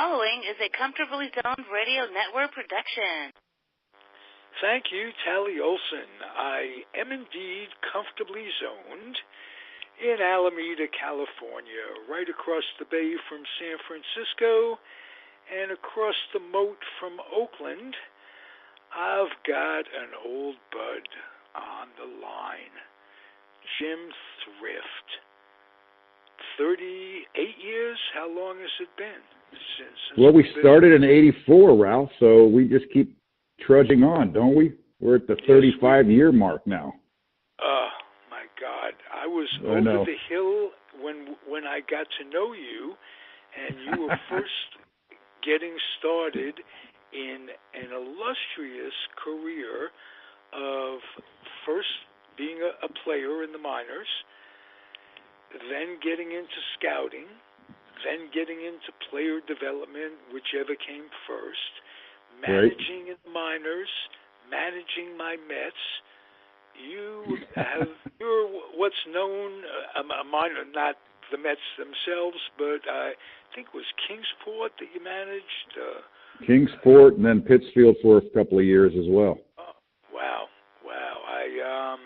following is a Comfortably Zoned Radio Network production. Thank you, Tally Olson. I am indeed comfortably zoned in Alameda, California, right across the bay from San Francisco and across the moat from Oakland. I've got an old bud on the line, Jim Thrift. 38 years? How long has it been? Since well, we started in 84, Ralph, so we just keep trudging on, don't we? We're at the 35-year mark now. Oh, my God. I was over the hill when I got to know you, and you were first getting started in an illustrious career of first being a player in the minors, then getting into scouting, then getting into player development, whichever came first, managing in the minors, managing my Mets. You're what's known, a minor, not the Mets themselves, but I think it was Kingsport that you managed. Kingsport and then Pittsfield for a couple of years as well. Oh, wow. I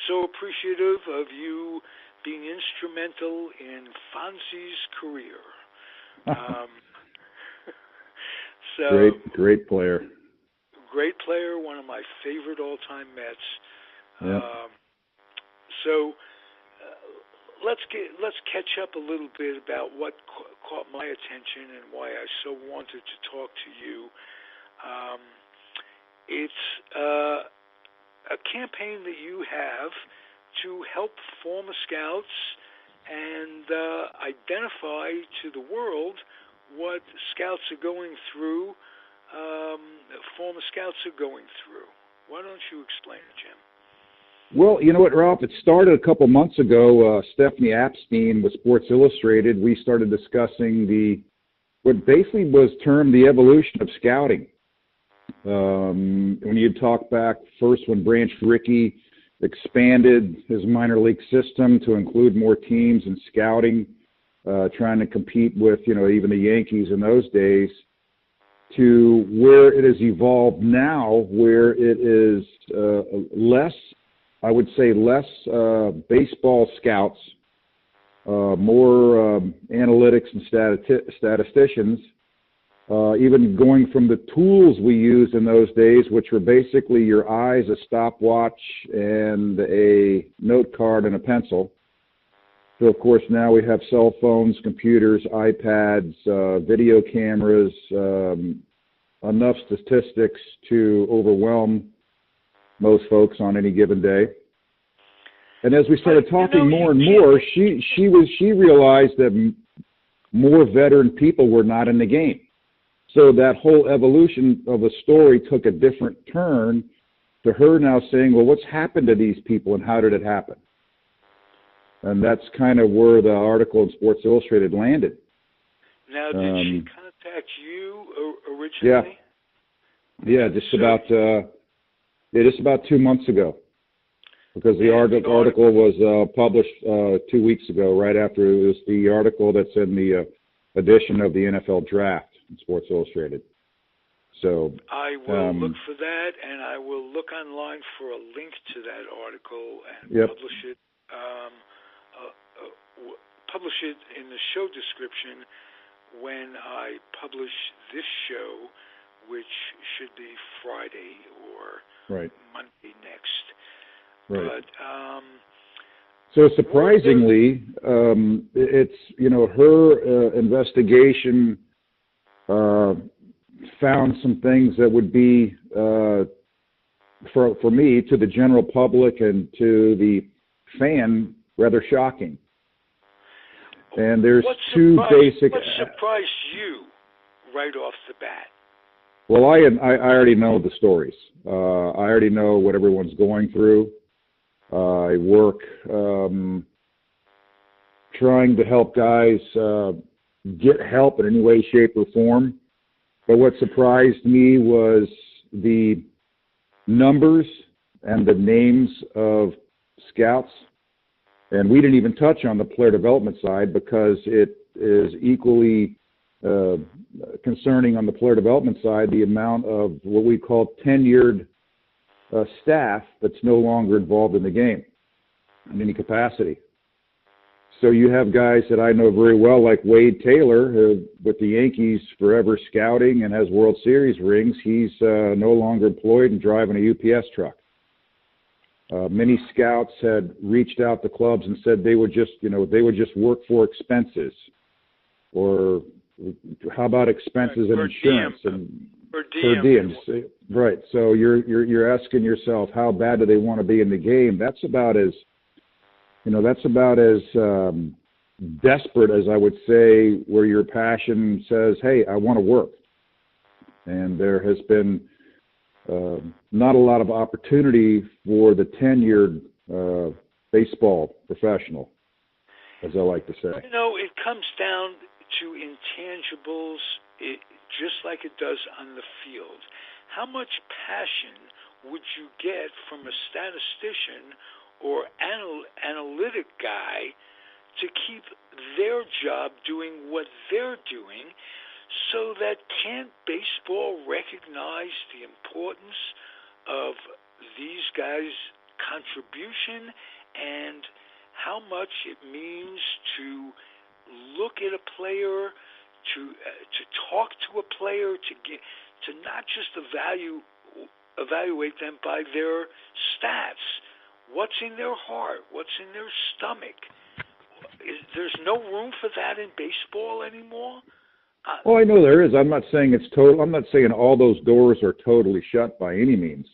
so appreciative of you being instrumental in Fonzie's career. So great player. Great player, one of my favorite all-time Mets. Yeah. Let's catch up a little bit about what caught my attention and why I so wanted to talk to you. It's a campaign that you have to help former scouts and identify to the world what scouts are going through, former scouts are going through. Why don't you explain it, Jim? Well, you know what, Ralph? It started a couple months ago. Stephanie Apstein with Sports Illustrated. We started discussing what basically was termed the evolution of scouting. When you talk back first when Branch Rickey expanded his minor league system to include more teams in scouting, trying to compete with, even the Yankees in those days, to where it has evolved now, where it is less baseball scouts, more analytics and statisticians, even going from the tools we used in those days, which were basically your eyes, a stopwatch, and a note card and a pencil. So, of course, now we have cell phones, computers, iPads, video cameras, enough statistics to overwhelm most folks on any given day. And as we started talking more and more, she realized that more veteran people were not in the game. So that whole evolution of a story took a different turn to her now saying, well, what's happened to these people and how did it happen? And that's kind of where the article in Sports Illustrated landed. Now, did she contact you originally? Yeah, just about 2 months ago, because the article was published 2 weeks ago, right after it was the article that's in the edition of the NFL Draft in Sports Illustrated. So I will look for that, and I will look online for a link to that article and publish it in the show description when I publish this show, which should be Friday or Monday next. Right. But so surprisingly, it's her investigation found some things that would be for me, to the general public and to the fan, rather shocking. And there's two basic. What surprised you right off the bat? Well, I already know the stories. I already know what everyone's going through. I work trying to help guys get help in any way, shape, or form. But what surprised me was the numbers and the names of scouts. And we didn't even touch on the player development side because it is equally concerning on the player development side, the amount of what we call tenured staff that's no longer involved in the game in any capacity. So you have guys that I know very well, like Wade Taylor, who, with the Yankees forever scouting and has World Series rings. He's no longer employed and driving a UPS truck. Many scouts had reached out to clubs and said they would just work for expenses, or how about expenses and insurance and per diem. Right. So you're asking yourself, how bad do they want to be in the game? That's about as desperate as I would say, where your passion says, hey, I want to work. And there has been not a lot of opportunity for the tenured baseball professional, as I like to say. It comes down to intangibles, just like it does on the field. How much passion would you get from a statistician or analytic guy to keep their job doing what they're doing, so that can't baseball recognize the importance of these guys' contribution and how much it means to look at a player, to talk to a player, to not just evaluate them by their stats. What's in their heart? What's in their stomach? There's no room for that in baseball anymore? Oh, I know there is. I'm not saying it's total. I'm not saying all those doors are totally shut by any means.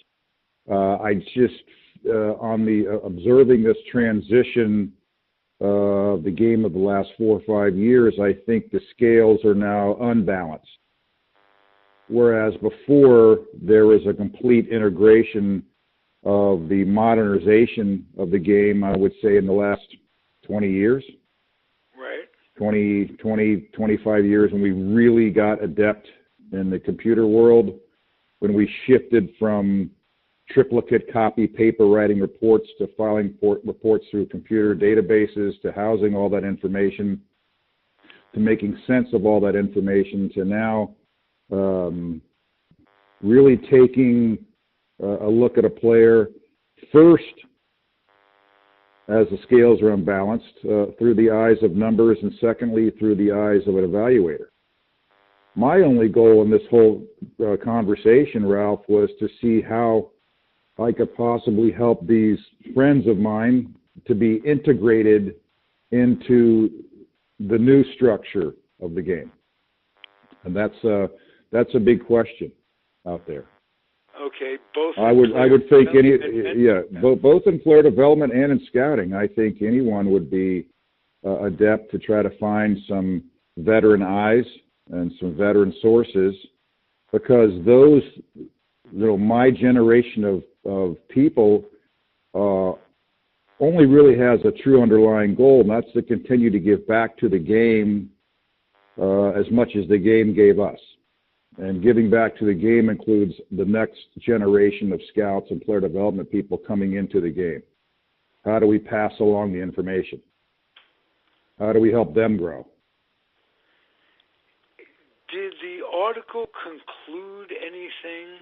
I just, on the observing this transition of the game of the last 4 or 5 years, I think the scales are now unbalanced. Whereas before, there was a complete integration of the modernization of the game, I would say, in the last 20 years. Right. 25 years, when we really got adept in the computer world, when we shifted from triplicate copy paper writing reports to filing reports through computer databases, to housing all that information, to making sense of all that information, to now really taking a look at a player first as the scales are unbalanced through the eyes of numbers, and secondly through the eyes of an evaluator. My only goal in this whole conversation, Ralph, was to see how I could possibly help these friends of mine to be integrated into the new structure of the game. And that's a big question out there. Okay, both. I would think both in player development and in scouting. I think anyone would be adept to try to find some veteran eyes and some veteran sources, because those, my generation of people only really has a true underlying goal, and that's to continue to give back to the game as much as the game gave us. And giving back to the game includes the next generation of scouts and player development people coming into the game. How do we pass along the information? How do we help them grow? Did the article conclude anything,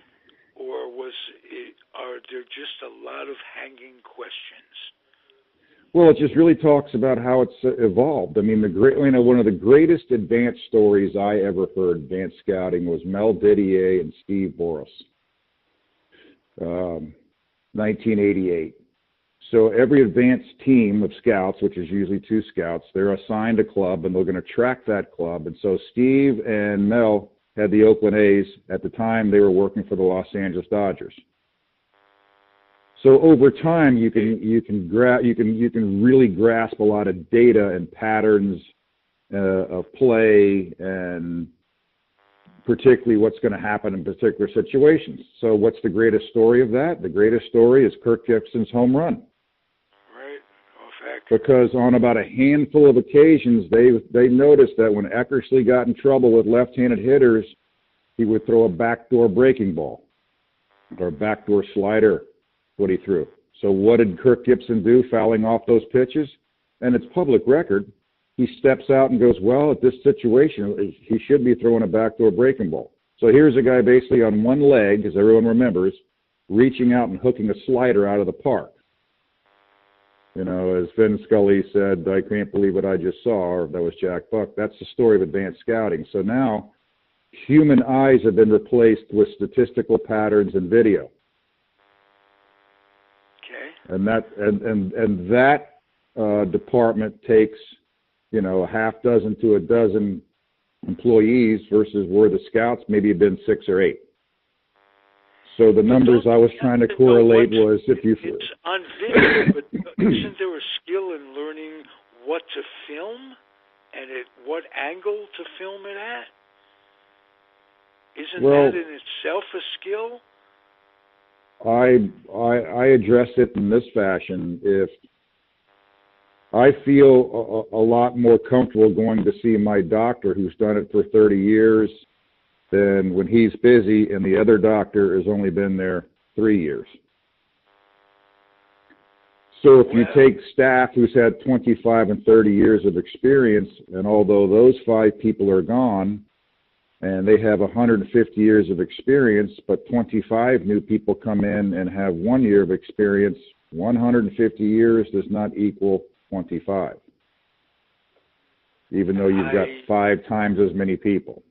or are there just a lot of hanging questions? Well, it just really talks about how it's evolved. I mean, one of the greatest advanced stories I ever heard, advanced scouting, was Mel Didier and Steve Boris, 1988. So every advanced team of scouts, which is usually 2 scouts, they're assigned a club, and they're going to track that club. And so Steve and Mel had the Oakland A's. At the time, they were working for the Los Angeles Dodgers. So over time, you can really grasp a lot of data and patterns of play, and particularly what's going to happen in particular situations. So what's the greatest story of that? The greatest story is Kirk Gibson's home run. Right. Fact. Because on about a handful of occasions, they noticed that when Eckersley got in trouble with left-handed hitters, he would throw a backdoor breaking ball or a backdoor slider. What he threw. So what did Kirk Gibson do, fouling off those pitches? And it's public record. he steps out and goes, well, at this situation, he should be throwing a backdoor breaking ball. So here's a guy basically on one leg, as everyone remembers, reaching out and hooking a slider out of the park. You know, as Vin Scully said, I can't believe what I just saw, or that was Jack Buck. That's the story of advanced scouting. So now human eyes have been replaced with statistical patterns and video. Okay. And that department takes, you know, a half dozen to a dozen employees versus where the scouts maybe have been 6 or 8. So the numbers I was trying to correlate was if you... It's on video, but isn't there a skill in learning what to film and at what angle to film it at? Isn't that in itself a skill? I address it in this fashion. If I feel a lot more comfortable going to see my doctor who's done it for 30 years than when he's busy and the other doctor has only been there 3 years. So if you take staff who's had 25 and 30 years of experience, and although those 5 people are gone, and they have 150 years of experience, but 25 new people come in and have 1 year of experience, 150 years does not equal 25, even though you've got 5 times as many people.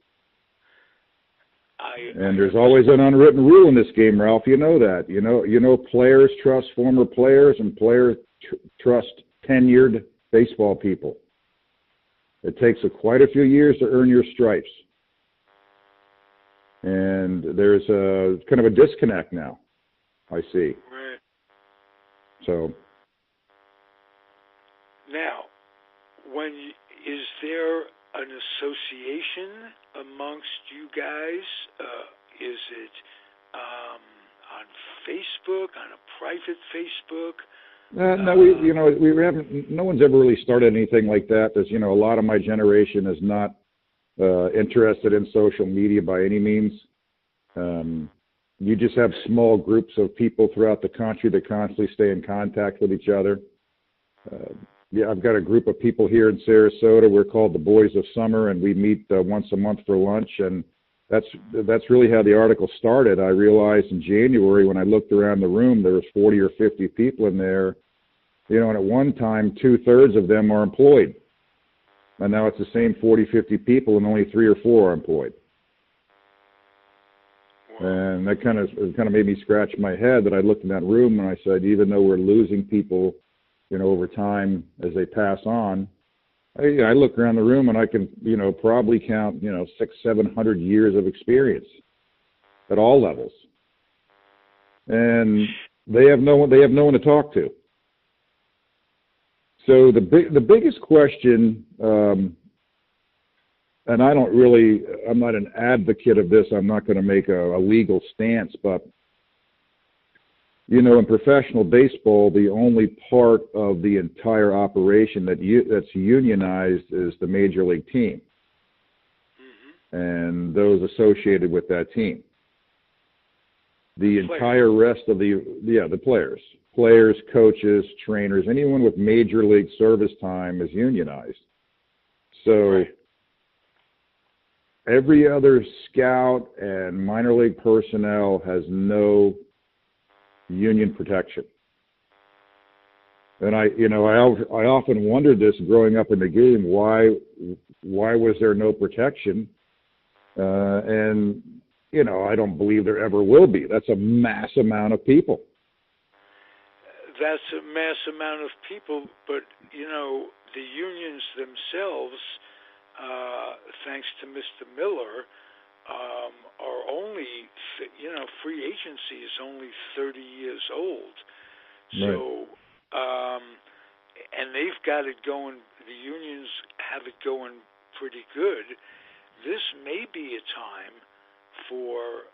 And there's always an unwritten rule in this game, Ralph. You know that. You know, players trust former players, and players trust tenured baseball people. It takes quite a few years to earn your stripes. And there's a kind of a disconnect now, I see. Right. So. Now, is there an association amongst you guys? Is it on Facebook, on a private Facebook? No, we haven't. No one's ever really started anything like that. There's, a lot of my generation is not interested in social media by any means. You just have small groups of people throughout the country that constantly stay in contact with each other. I've got a group of people here in Sarasota. We're called the Boys of Summer, and we meet once a month for lunch. And that's really how the article started. I realized in January when I looked around the room, there was 40 or 50 people in there. And at one time, 2/3 of them are employed. And now it's the same 40, 50 people, and only 3 or 4 are employed. Wow. And that kind of made me scratch my head that I looked in that room and I said, even though we're losing people, over time as they pass on, I look around the room and I can, probably count, 600-700 years of experience at all levels. And they have no one to talk to. So the biggest question, and I'm not an advocate of this. I'm not going to make a legal stance, but in professional baseball, the only part of the entire operation that's unionized is the major league team, and those associated with that team. The entire rest of the players, coaches, trainers, anyone with major league service time is unionized. So every other scout and minor league personnel has no union protection. And I often wondered this growing up in the game, why was there no protection? And I don't believe there ever will be. That's a mass amount of people. That's a mass amount of people, but the unions themselves, thanks to Mr. Miller, are only, free agency is only 30 years old. So, and they've got it going, the unions have it going pretty good. This may be a time for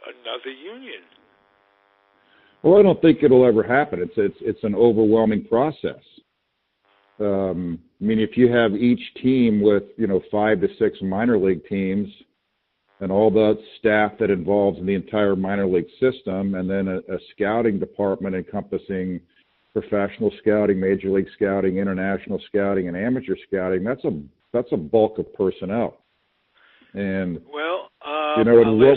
another union. Well, I don't think it'll ever happen. It's an overwhelming process. If you have each team with 5 to 6 minor league teams, and all the staff that involves in the entire minor league system, and then a scouting department encompassing professional scouting, major league scouting, international scouting, and amateur scouting, that's a bulk of personnel. And what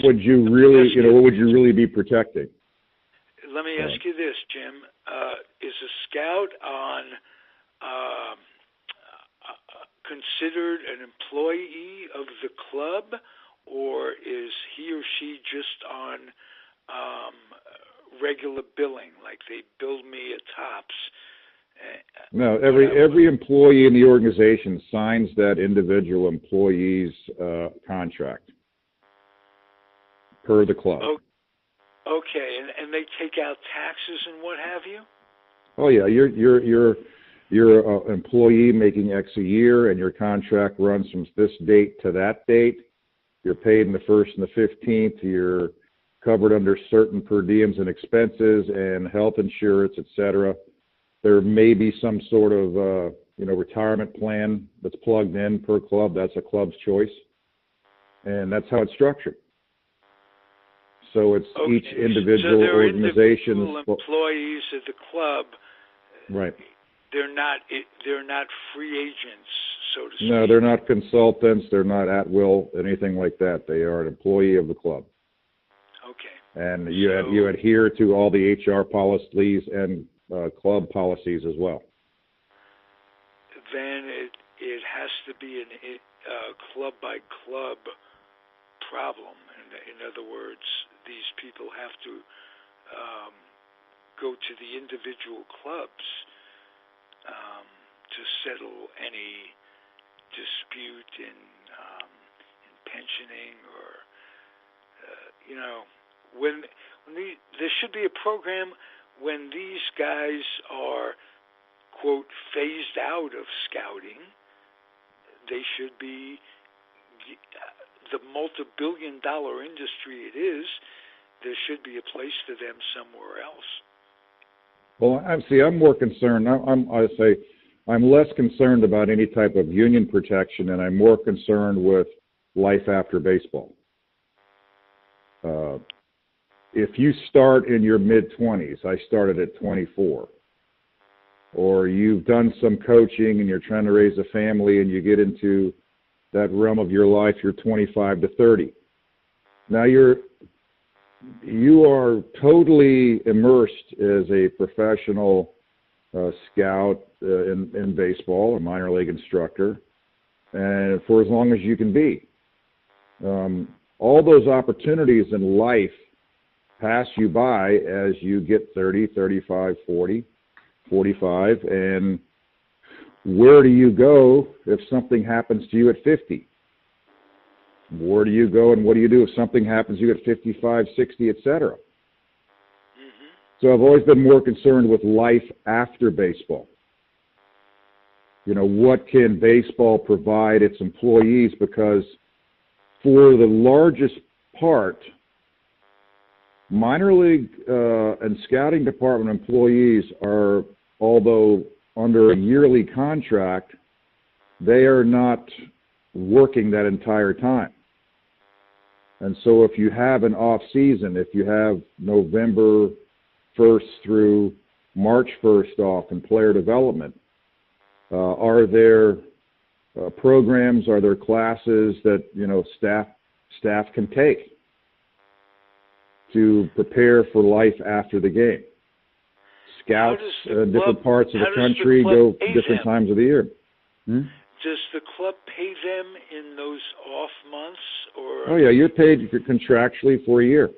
would you really be protecting? Let me ask you this, Jim: is a scout on considered an employee of the club, or is he or she just on regular billing, like they bill me at Tops? No, every employee in the organization signs that individual employee's contract per the club. Okay, and they take out taxes and what have you? Oh yeah, you're an employee making X a year, and your contract runs from this date to that date. You're paid in the 1st and the 15th. You're covered under certain per diems and expenses and health insurance, etc. There may be some sort of retirement plan that's plugged in per club. That's a club's choice, and that's how it's structured. So it's each individual organization. Individual employees at the club. Right. They're not free agents, so to speak. No, they're not consultants. They're not at will, anything like that. They are an employee of the club. Okay. And you adhere to all the HR policies and club policies as well. Then it has to be a club by club problem. In other words, these people have to go to the individual clubs to settle any dispute in pensioning, or when there should be a program when these guys are, quote, phased out of scouting. They should be, the multi-billion-dollar industry it is, there should be a place for them somewhere else. Well, I'm more concerned. I'm less concerned about any type of union protection, and I'm more concerned with life after baseball. If you start in your mid-20s, I started at 24, or you've done some coaching and you're trying to raise a family and you get into that realm of your life, you're 25 to 30. Now you are totally immersed as a professional scout in baseball, a minor league instructor, and for as long as you can be. All those opportunities in life pass you by as you get 30, 35, 40, 45, and where do you go if something happens to you at 50? Where do you go and what do you do if something happens to you at 55, 60, etc.? Mm-hmm. So I've always been more concerned with life after baseball. What can baseball provide its employees? Because for the largest part, minor league and scouting department employees are, although under a yearly contract, they are not working that entire time. And so if you have an off season, if you have November 1st through March 1st off in player development, are there programs, are there classes that staff can take to prepare for life after the game? Scouts in different parts of the country go different times of the year. Does the club pay them in those off months? Or? Oh, yeah, you're paid contractually for a year.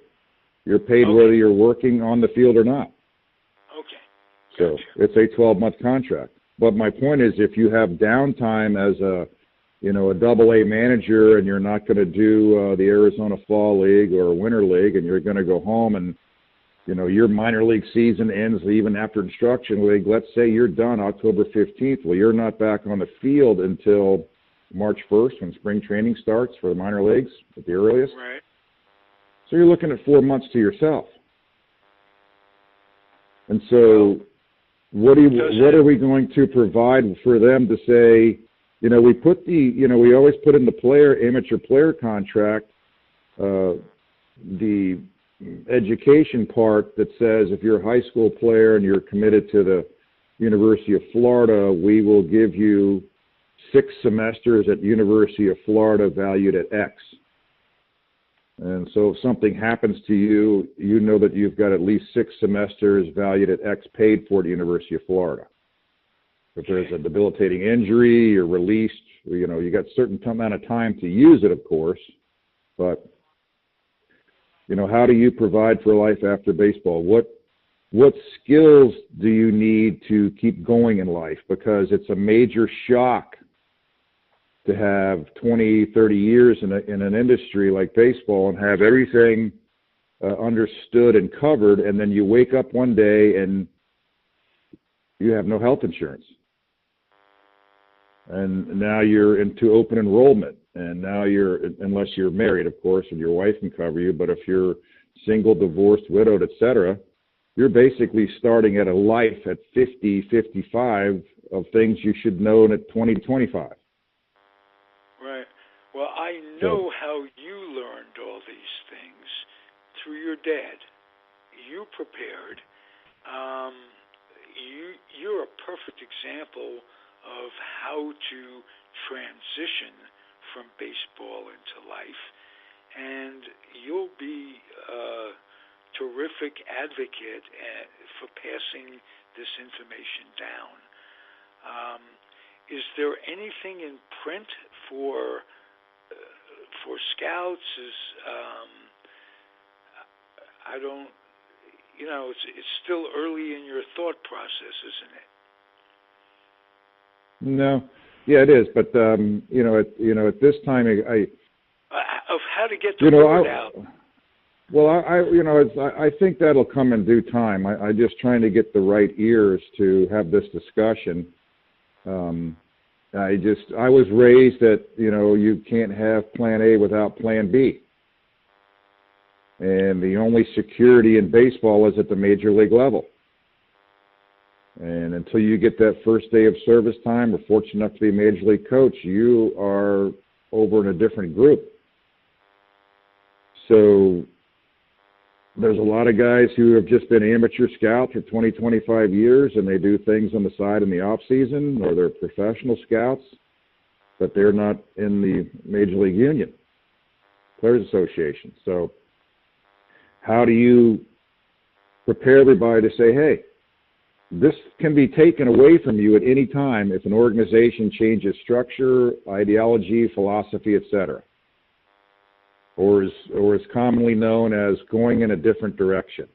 You're paid whether you're working on the field or not. Okay. So it's a 12-month contract. But my point is, if you have downtime as a AA manager and you're not going to do the Arizona Fall League or Winter League, and you're going to go home and your minor league season ends even after instruction league. Let's say you're done October 15th. Well, you're not back on the field until March 1st when spring training starts for the minor leagues at the earliest. Right. So you're looking at 4 months to yourself. And so what are we going to provide for them to say, we always put in the amateur player contract, the education part that says if you're a high school player and you're committed to the University of Florida, we will give you 6 semesters at University of Florida valued at X. And so if something happens to you, you know that you've got at least 6 semesters valued at X paid for at the University of Florida. If there's a debilitating injury, you're released, you know, you got a certain amount of time to use it, of course, but, you know, how do you provide for life after baseball? What skills do you need to keep going in life? Because it's a major shock to have 20, 30 years in an industry like baseball and have everything understood and covered, and then you wake up one day and you have no health insurance. And now you're into open enrollment, and now unless you're married, of course, and your wife can cover you, but if you're single, divorced, widowed, etc., you're basically starting at a life at 50, 55 of things you should know at 20, 25. Right. Well, I know how you learned all these things through your dad. You prepared. You're a perfect example of how to transition from baseball into life, and you'll be a terrific advocate for passing this information down. Is there anything in print for scouts? I don't. You know, it's still early in your thought process, isn't it? No, yeah, it is. But at this time, of how to get the word out. Well, I think that'll come in due time. I'm just trying to get the right ears to have this discussion. I was raised that, you know, you can't have plan A without plan B. And the only security in baseball is at the major league level. And until you get that first day of service time or fortunate enough to be a major league coach, you are over in a different group. So there's a lot of guys who have just been amateur scouts for 20, 25 years, and they do things on the side in the off season, or they're professional scouts, but they're not in the Major League Union, Players Association. So how do you prepare everybody to say, hey, this can be taken away from you at any time if an organization changes structure, ideology, philosophy, etc., or is commonly known as going in a different direction.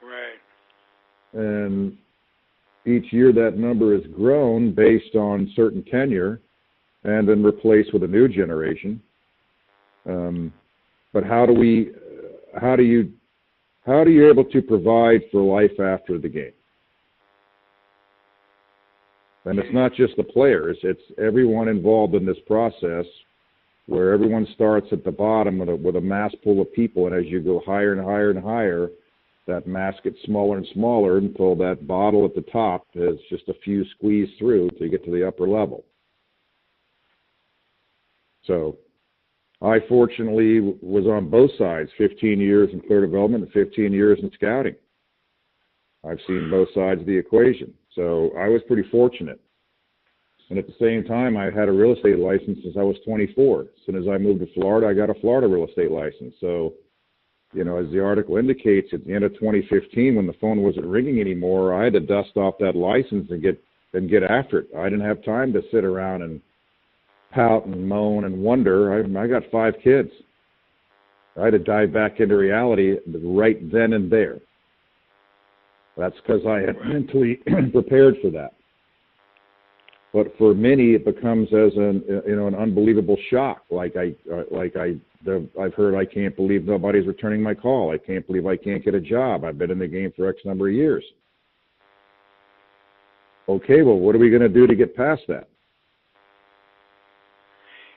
Right. And each year that number has grown based on certain tenure and then replaced with a new generation. But how are you able to provide for life after the game? And it's not just the players, it's everyone involved in this process, where everyone starts at the bottom with a mass pool of people, and as you go higher and higher and higher, that mass gets smaller and smaller until that bottle at the top has just a few squeezed through to get to the upper level. So I fortunately was on both sides, 15 years in player development and 15 years in scouting. I've seen both sides of the equation. So I was pretty fortunate. And at the same time, I had a real estate license since I was 24. As soon as I moved to Florida, I got a Florida real estate license. So, you know, as the article indicates, at the end of 2015, when the phone wasn't ringing anymore, I had to dust off that license and get after it. I didn't have time to sit around and pout and moan and wonder. I got 5 kids. I had to dive back into reality right then and there. That's because I had mentally prepared for that. But for many, it becomes as an unbelievable shock. I've heard, I can't believe nobody's returning my call. I can't believe I can't get a job. I've been in the game for X number of years. Okay, well, what are we going to do to get past that?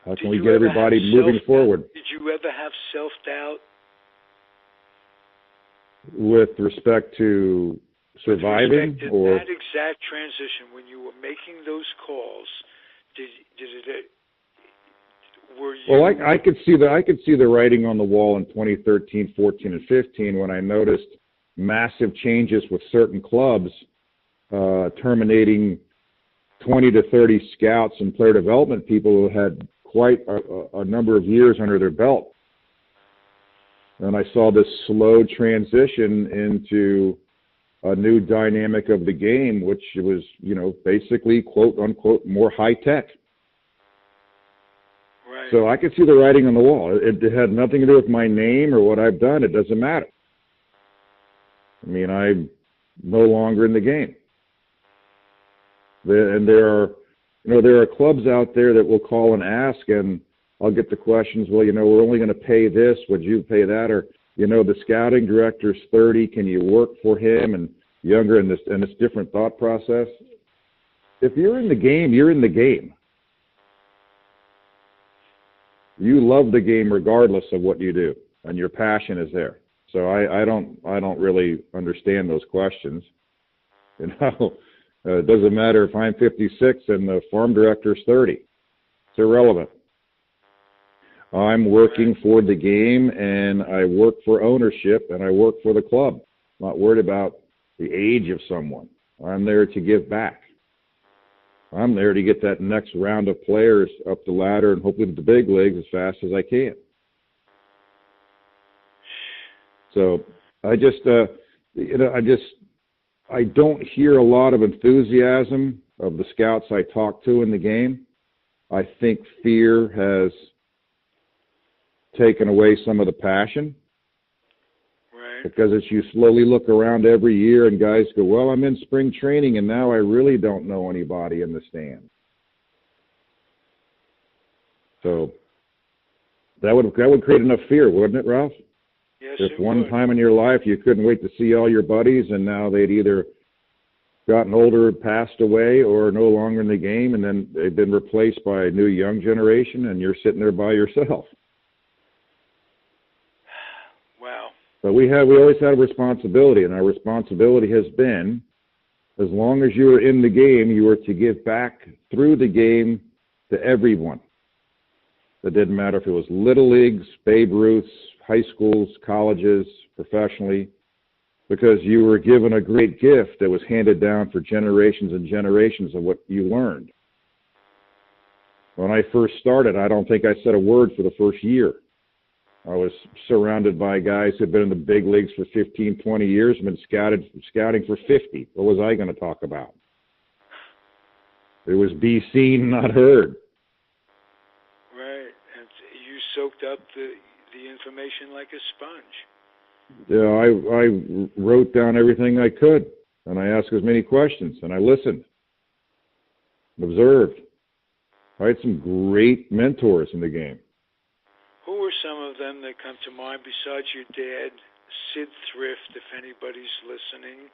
How can we get everybody moving forward? Did you ever have self-doubt? With respect to surviving, or that exact transition when you were making those calls, were you? Well, I could see the writing on the wall in 2013, 14, and 15 when I noticed massive changes with certain clubs terminating 20 to 30 scouts and player development people who had quite a number of years under their belt. And I saw this slow transition into a new dynamic of the game, which was, basically, quote unquote, more high tech. Right. So I could see the writing on the wall. It had nothing to do with my name or what I've done. It doesn't matter. I mean, I'm no longer in the game. And there are clubs out there that will call and ask, and I'll get the questions, well, we're only going to pay this. Would you pay that? Or, the scouting director's 30. Can you work for him? And younger in this different thought process. If you're in the game, you're in the game. You love the game regardless of what you do, and your passion is there. So I don't really understand those questions. It doesn't matter if I'm 56 and the farm director's 30. It's irrelevant. I'm working for the game, and I work for ownership, and I work for the club. I'm not worried about the age of someone. I'm there to give back. I'm there to get that next round of players up the ladder and hopefully to the big leagues as fast as I can. So I don't hear a lot of enthusiasm of the scouts I talk to in the game. I think fear has taken away some of the passion. Right. Because as you slowly look around every year and guys go, well, I'm in spring training and now I really don't know anybody in the stand. So that would create enough fear, wouldn't it, Ralph? Yes, if it one would. time in your life you couldn't wait to see all your buddies and now they'd either gotten older, passed away, or no longer in the game, and then they've been replaced by a new young generation and you're sitting there by yourself. Wow. But we always had a responsibility, and our responsibility has been, as long as you were in the game, you were to give back through the game to everyone. It didn't matter if it was little leagues, Babe Ruths, high schools, colleges, professionally, because you were given a great gift that was handed down for generations and generations of what you learned. When I first started, I don't think I said a word for the first year. I was surrounded by guys who had been in the big leagues for 15, 20 years and been scouting for 50. What was I going to talk about? It was be seen, not heard. Right. And you soaked up the information like a sponge. Yeah, I wrote down everything I could, and I asked as many questions, and I listened, observed. I had some great mentors in the game. Who were some of them that come to mind besides your dad, Zig Thrift, if anybody's listening?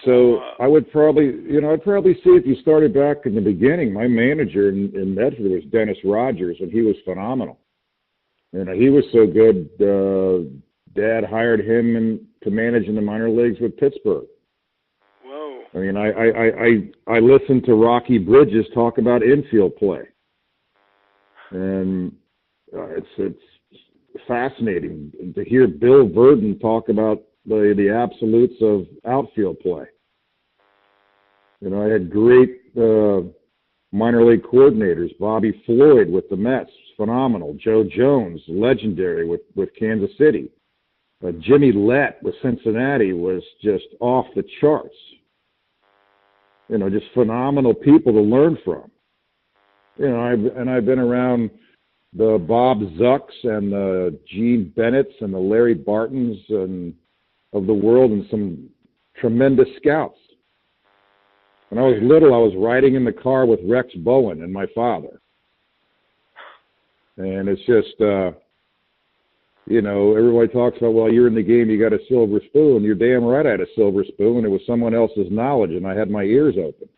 So I'd probably say if you started back in the beginning, my manager in Medford was Dennis Rogers, and he was phenomenal. He was so good, Dad hired him to manage in the minor leagues with Pittsburgh. Whoa. I mean, I listened to Rocky Bridges talk about infield play, and it's fascinating to hear Bill Verdon talk about the absolutes of outfield play. I had great minor league coordinators. Bobby Floyd with the Mets, phenomenal. Joe Jones, legendary with Kansas City. Jimmy Lett with Cincinnati was just off the charts. Just phenomenal people to learn from. I've been around the Bob Zucks and the Gene Bennetts and the Larry Bartons of the world, and some tremendous scouts. When I was little, I was riding in the car with Rex Bowen and my father. And it's just, everybody talks about, well, you're in the game, you got a silver spoon. You're damn right I had a silver spoon. It was someone else's knowledge, and I had my ears open.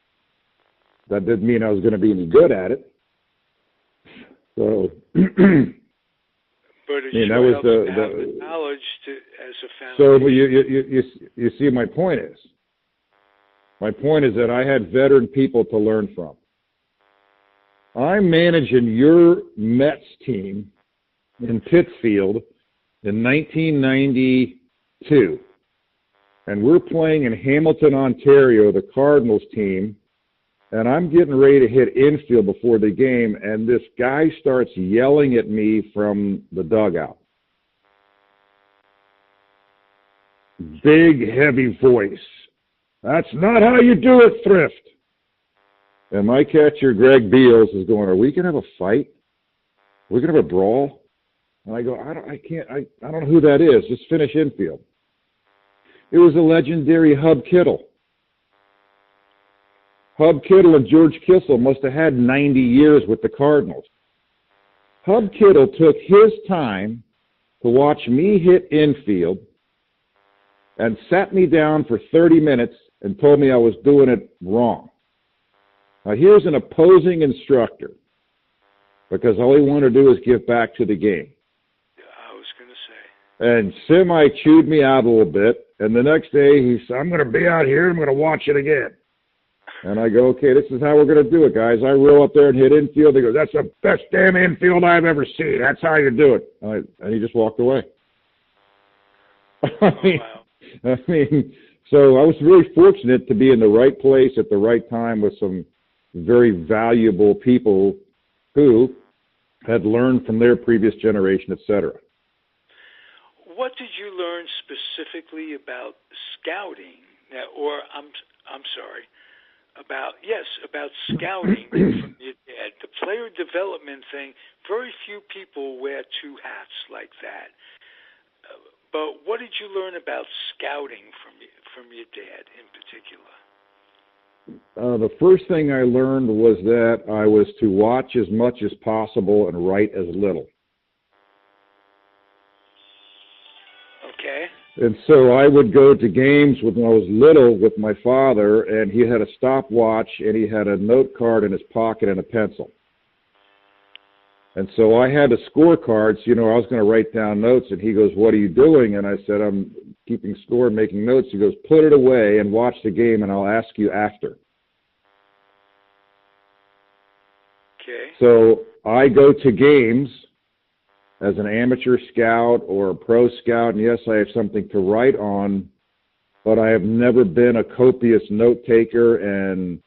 That didn't mean I was going to be any good at it. So, but it sure helps to have the knowledge as a foundation. So you see, my point is that I had veteran people to learn from. I'm managing your Mets team in Pittsfield in 1992. And we're playing in Hamilton, Ontario, the Cardinals team, and I'm getting ready to hit infield before the game, and this guy starts yelling at me from the dugout. Big, heavy voice. That's not how you do it, Thrift. And my catcher, Greg Beals, is going, are we going to have a fight? We're going to have a brawl? And I go, I don't know who that is. Just finish infield. It was the legendary Hub Kittle. Hub Kittle and George Kissel must have had 90 years with the Cardinals. Hub Kittle took his time to watch me hit infield and sat me down for 30 minutes and told me I was doing it wrong. Now, here's an opposing instructor, because all he wanted to do is give back to the game. I was going to say. And semi-chewed me out a little bit, and the next day he said, I'm going to be out here, I'm going to watch it again. And I go, okay, this is how we're going to do it, guys. I roll up there and hit infield. He goes, that's the best damn infield I've ever seen. That's how you do it. And he just walked away. I mean, so I was really fortunate to be in the right place at the right time with some very valuable people who had learned from their previous generation, et cetera. What did you learn specifically about scouting? Now, or I'm sorry, about scouting from your dad. The player development thing. Very few people wear two hats like that. But what did you learn about scouting from your dad in particular? The first thing I learned was that I was to watch as much as possible and write as little. Okay. And so I would go to games when I was little with my father, and he had a stopwatch, and he had a note card in his pocket and a pencil. And so I had the scorecards, I was going to write down notes, and he goes, what are you doing? And I said, I'm keeping score and making notes. He goes, put it away and watch the game, and I'll ask you after. Okay. So I go to games as an amateur scout or a pro scout, and yes, I have something to write on, but I have never been a copious note taker and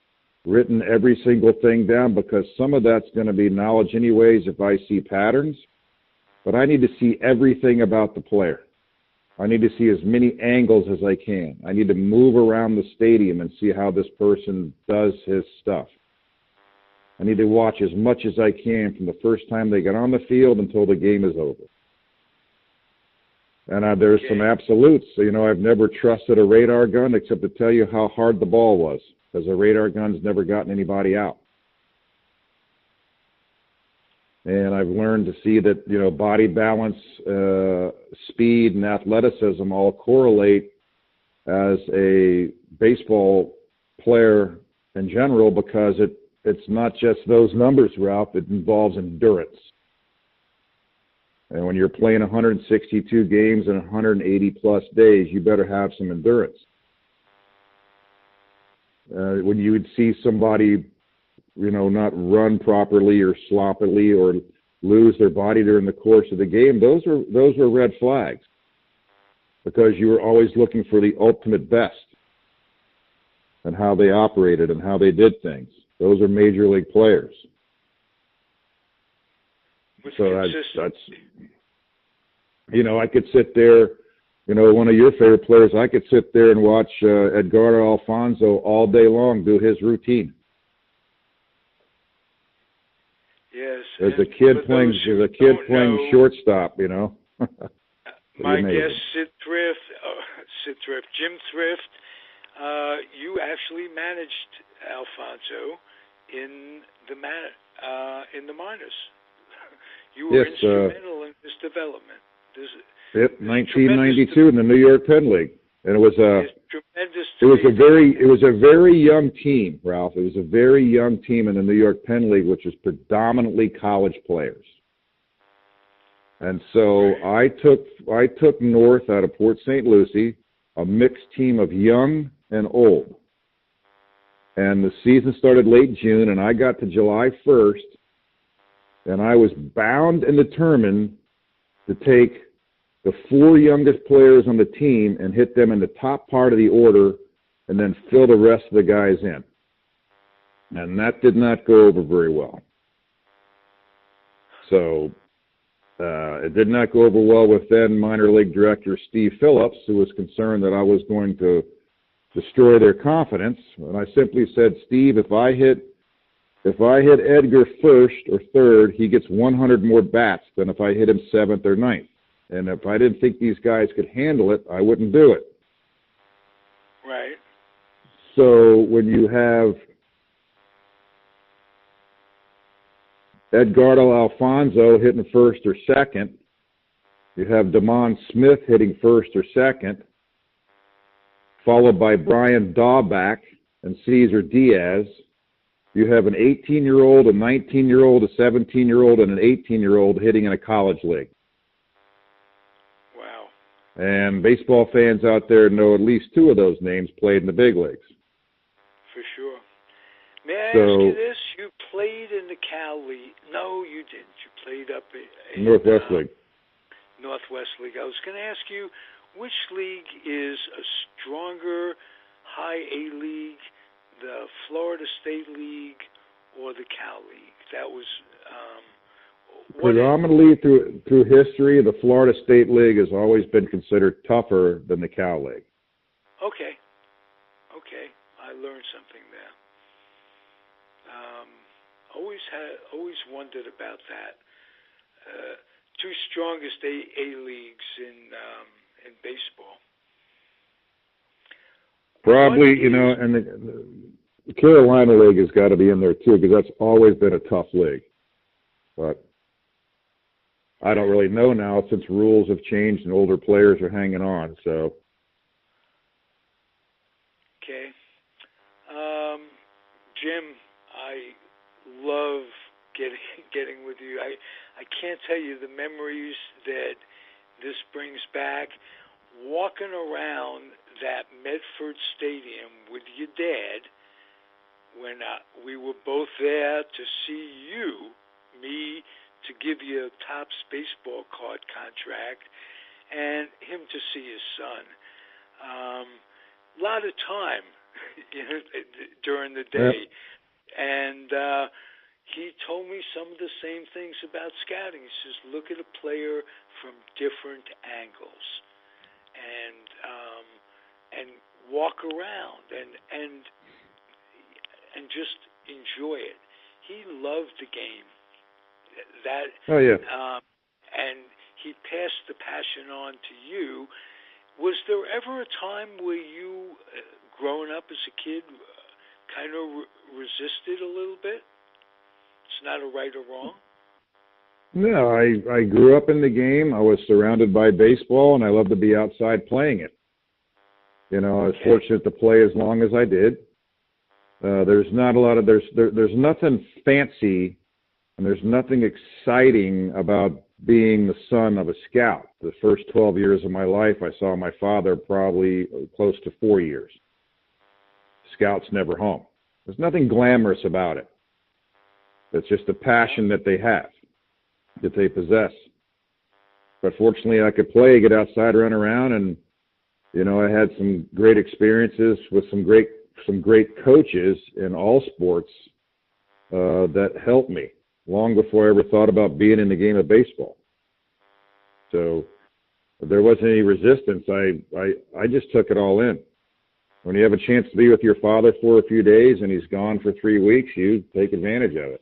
written every single thing down, because some of that's going to be knowledge anyways if I see patterns, but I need to see everything about the player. I need to see as many angles as I can. I need to move around the stadium and see how this person does his stuff. I need to watch as much as I can from the first time they get on the field until the game is over. And there's some absolutes. So, I've never trusted a radar gun except to tell you how hard the ball was, because a radar gun's never gotten anybody out. And I've learned to see that, body balance, speed, and athleticism all correlate as a baseball player in general, because it's not just those numbers, Ralph. It involves endurance. And when you're playing 162 games in 180-plus days, you better have some endurance. When you would see somebody, not run properly or sloppily or lose their body during the course of the game, those were red flags, because you were always looking for the ultimate best and how they operated and how they did things. Those are major league players. So that's I could sit there, one of your favorite players, I could sit there and watch Edgardo Alfonso all day long do his routine. Yes. As a kid playing shortstop, My guest, Sid Thrift, Jim Thrift, you actually managed Alfonso in the minors. You were instrumental in his development. 1992 in the New York Penn League, and it was a very young team, Ralph. It was a very young team in the New York Penn League, which was predominantly college players. And so I took North out of Port St. Lucie, a mixed team of young and old. And the season started late June, and I got to July 1st, and I was bound and determined to take the 4 youngest players on the team and hit them in the top part of the order and then fill the rest of the guys in. And that did not go over very well. So it did not go over well with then minor league director Steve Phillips, who was concerned that I was going to destroy their confidence. And I simply said, Steve, if I hit Edgar first or third, he gets 100 more bats than if I hit him 7th or 9th. And if I didn't think these guys could handle it, I wouldn't do it. Right. So when you have Edgardo Alfonso hitting first or second, you have Damon Smith hitting first or second, followed by Brian Daubach and Cesar Diaz. You have an 18-year-old, a 19-year-old, a 17-year-old, and an 18-year-old hitting in a college league. Wow. And baseball fans out there know at least 2 of those names played in the big leagues. For sure. May I ask you this? You played in the Cal League. No, you didn't. You played up in Northwest League. Northwest League. I was going to ask you, which league is a stronger high A league, the Florida State League or the Cal League? That was predominantly through history. The Florida State League has always been considered tougher than the Cal League. Okay, I learned something there. Always wondered about that. 2 strongest A leagues in baseball. Probably, and the Carolina League has got to be in there too, because that's always been a tough league. But I don't really know now since rules have changed and older players are hanging on. So. Okay. Jim, I love getting with you. I can't tell you the memories that this brings back. Walking around that Medford Stadium with your dad when we were both there to see me to give you a Topps baseball card contract, and him to see his son. A lot of time during the day. Yep. And he told me some of the same things about scouting. He says, look at a player from different angles and walk around and just enjoy it. He loved the game. Oh, yeah. And he passed the passion on to you. Was there ever a time where you, growing up as a kid, kind of resisted a little bit? It's not a right or wrong? No, I grew up in the game. I was surrounded by baseball, and I loved to be outside playing it. I was fortunate to play as long as I did. There's not a lot of there's nothing fancy, and there's nothing exciting about being the son of a scout. The first 12 years of my life, I saw my father probably close to 4 years. Scouts never home. There's nothing glamorous about it. It's just a passion that they have, that they possess. But fortunately, I could play, get outside, run around, and I had some great experiences with some great coaches in all sports that helped me long before I ever thought about being in the game of baseball. So there wasn't any resistance. I just took it all in. When you have a chance to be with your father for a few days and he's gone for 3 weeks, you take advantage of it.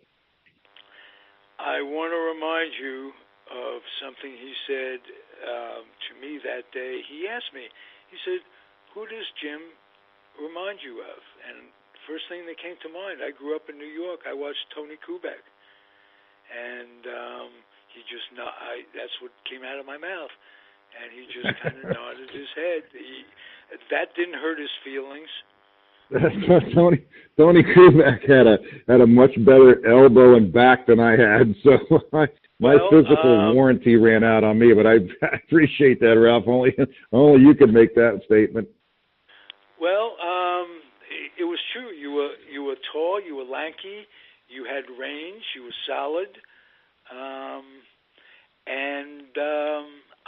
I want to remind you of something he said to me that day. He asked me, he said, who does Jim remind you of? And first thing that came to mind, I grew up in New York. I watched Tony Kubek. And he just, that's what came out of my mouth. And he just kind of nodded his head. That didn't hurt his feelings. Tony Kubek had a much better elbow and back than I had, so my physical warranty ran out on me. But I appreciate that, Ralph. Only you could make that statement. Well, it was true. You were tall, you were lanky, you had range, you were solid.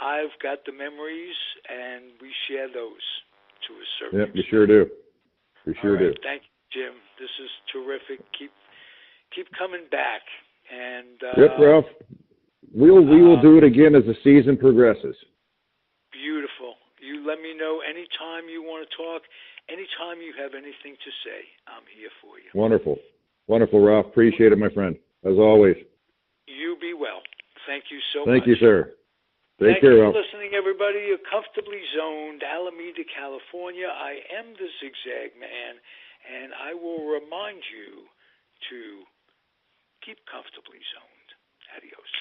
I've got the memories, and we share those to a certain extent. Yep, we sure do. We sure do. Thank you, Jim. This is terrific. Keep coming back. And yep, Ralph. We will do it again as the season progresses. Beautiful. You let me know anytime you want to talk, anytime you have anything to say. I'm here for you. Wonderful. Wonderful, Ralph. Appreciate it, my friend, as always. You be well. Thank you so much. Thank you, sir. Thank care, you Ralph. for listening, everybody. You're comfortably zoned, Alameda, California. I am the Zig Zag Man, and I will remind you to keep comfortably zoned. Adios.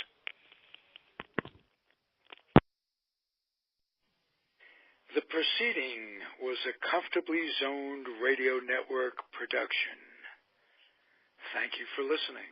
The proceeding was a Comfortably Zoned Radio Network production. Thank you for listening.